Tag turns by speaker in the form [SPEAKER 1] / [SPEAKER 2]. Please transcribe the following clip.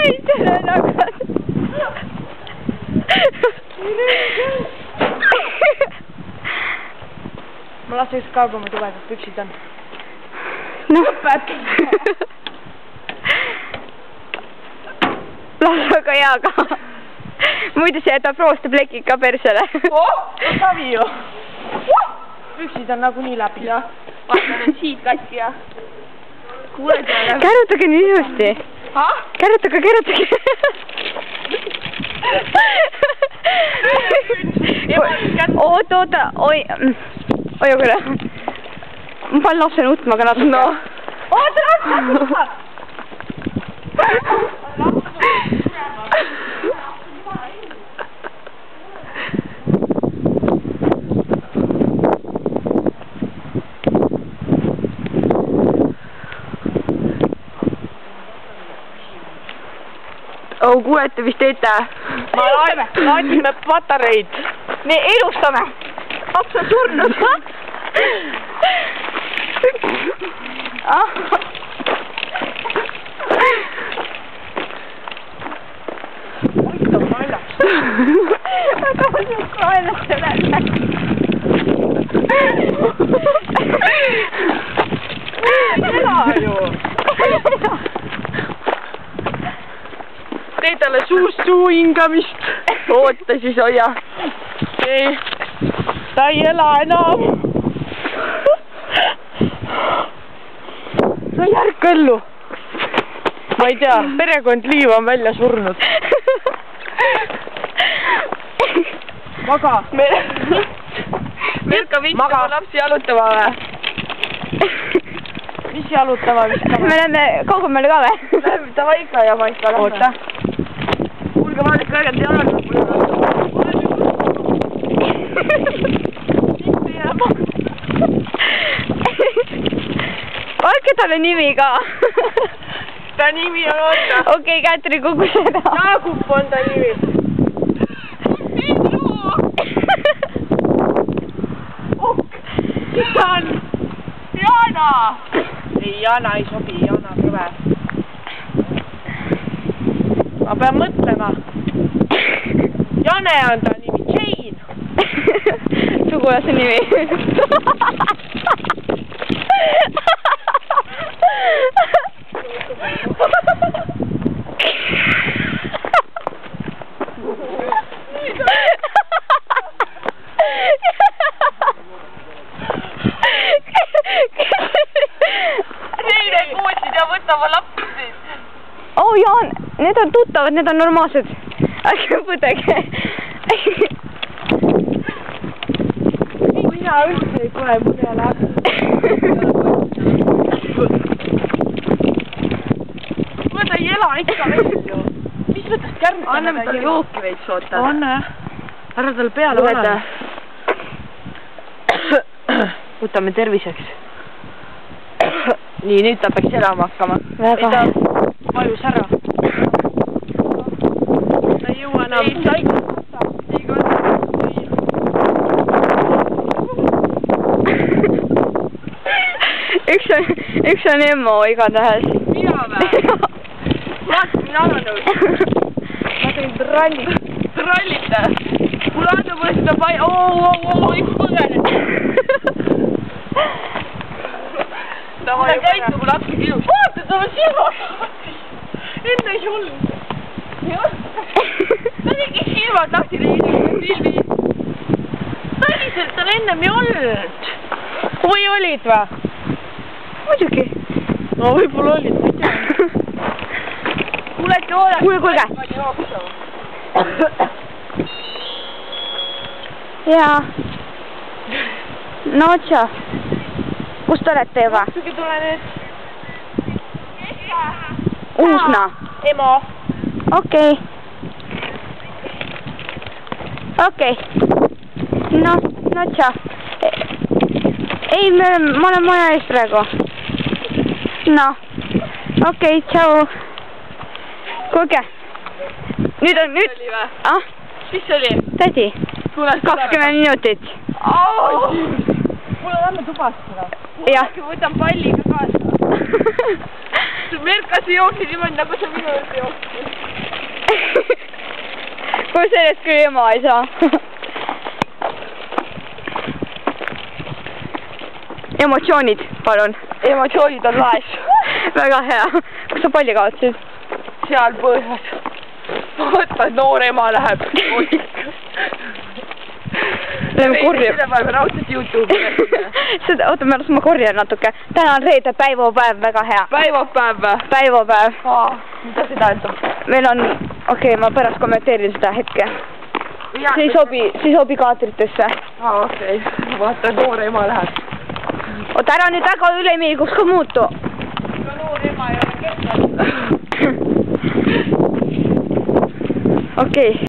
[SPEAKER 1] Ei selle tagasi.
[SPEAKER 2] Ma lasen üks kaugemad tulevad püksid on.
[SPEAKER 1] Noh. Las väga hea ka. Muidu see jätab rooste plekid ka persele.
[SPEAKER 2] Savi ju. Püksid on nagunii läbi.
[SPEAKER 3] Jah, vaata nüüd siit katki ja.
[SPEAKER 1] Kärutage nii ilusti. Kärutage. Oota. Oi, kuule. Ma panen lapse nutma ka natuke.
[SPEAKER 3] No. Oota.
[SPEAKER 1] Oh, kuulete, mis teete?
[SPEAKER 3] Ma laadime patareid. Me elustame. Laps on surnud. Oita on naljaks.
[SPEAKER 1] Aga ma siin kaelasse lähen.
[SPEAKER 3] Ela ju. Tee talle suu hingamist.
[SPEAKER 1] Oota siis, hoia.
[SPEAKER 3] Ei, ta ei ela enam.
[SPEAKER 2] No järk õllu. Ma ei tea, perekond Liiv on välja surnud. Maga.
[SPEAKER 3] Melka viitsime lapsi jalutama või?
[SPEAKER 2] Mis jalutama viskama?
[SPEAKER 1] Me läheme kaugemale ka või?
[SPEAKER 3] Lähme, tava ikka ja paika.
[SPEAKER 2] Oota.
[SPEAKER 3] Kuulge, vaadake aeg-ajalt jalad
[SPEAKER 1] Olge talle nimi ka.
[SPEAKER 3] Ta nimi on oota.
[SPEAKER 1] Okei, Kätri, kuku seda.
[SPEAKER 3] Jaagup on ta nimi. Jana! Ei, Jana ei sobi, Jana kõve. Ma pean mõtlema. Jane on ta nimi, Jane!
[SPEAKER 1] Sugulase nimi.
[SPEAKER 3] Neile kuutsid ja võtama lapsi.
[SPEAKER 1] Oh Jaan, need on tuttavad, need on normaalsed. Ärge põdege.
[SPEAKER 3] Mina üldse ei kohe mudele abi. Ma ta ei ela ikka veel ju. Mis võtast kärmata?
[SPEAKER 1] Anname talle jooki veits oota.
[SPEAKER 2] On jah. Ära tal peale
[SPEAKER 1] Lugeda.
[SPEAKER 2] Võtame terviseks. Nii, nüüd ta peaks elama hakkama.
[SPEAKER 1] Väga.
[SPEAKER 2] Ei ta vajus ära. Ta ei jõua enam.
[SPEAKER 3] Ei, ta ikka.
[SPEAKER 1] Üks on emmo igatahes.
[SPEAKER 3] Mina või? Vaata, mina olen nõus.
[SPEAKER 2] Ma tegin
[SPEAKER 3] Trallite. Mul aadu mõista pai... üks põgene. Ta käitu mul hakkas ilus. Vaata, ta on silmad. Enne ei olnud. Ta tegi silmad lahti filmi. Päriselt tal ennem ei olnud.
[SPEAKER 2] Või olid või?
[SPEAKER 1] Muidugi.
[SPEAKER 2] No võib-olla olid, ma ei tea.
[SPEAKER 3] Kuulete oodata.
[SPEAKER 1] Kuulge. Jaa. No tšo. Kust olete juba?
[SPEAKER 3] Kuigi tule nüüd.
[SPEAKER 1] Uusna.
[SPEAKER 3] Emo.
[SPEAKER 1] Okei. No tšo. Ei, ma olen maja ees praegu. No. Okei, tšau. Kuulge. Nüüd.
[SPEAKER 3] Mis oli?
[SPEAKER 1] Tädi. 20 minutit.
[SPEAKER 3] Kuule, lähme tubasse.
[SPEAKER 1] jah.
[SPEAKER 3] Ma võtan palliga kaasa. Merka, sa jooksid niimoodi, nagu sa minu juurde jooksid.
[SPEAKER 1] kui sellest küll ema ei saa. Emotsioonid, palun.
[SPEAKER 3] Emotsioonid on laes.
[SPEAKER 1] väga hea. kus sa palli kaotsid?
[SPEAKER 3] seal põhjas. Vaata, et noor ema läheb.
[SPEAKER 1] Läheme korjama.
[SPEAKER 3] Seda peame raudselt YouTube'i.
[SPEAKER 1] oota, ma korjan natuke. täna on reede päevapäev, väga hea.
[SPEAKER 3] Päevapäev või?
[SPEAKER 1] Päevapäev.
[SPEAKER 3] Mida see tähendab?
[SPEAKER 1] meil on, okei, ma pärast kommenteerin seda hetke. see ei sobi kaatritesse.
[SPEAKER 3] Okei. Vaata, et noor ema läheb.
[SPEAKER 1] oota, ära nüüd väga ülemilguks ka muutu.
[SPEAKER 3] Ka noor ema ei ole keskel.
[SPEAKER 1] okei.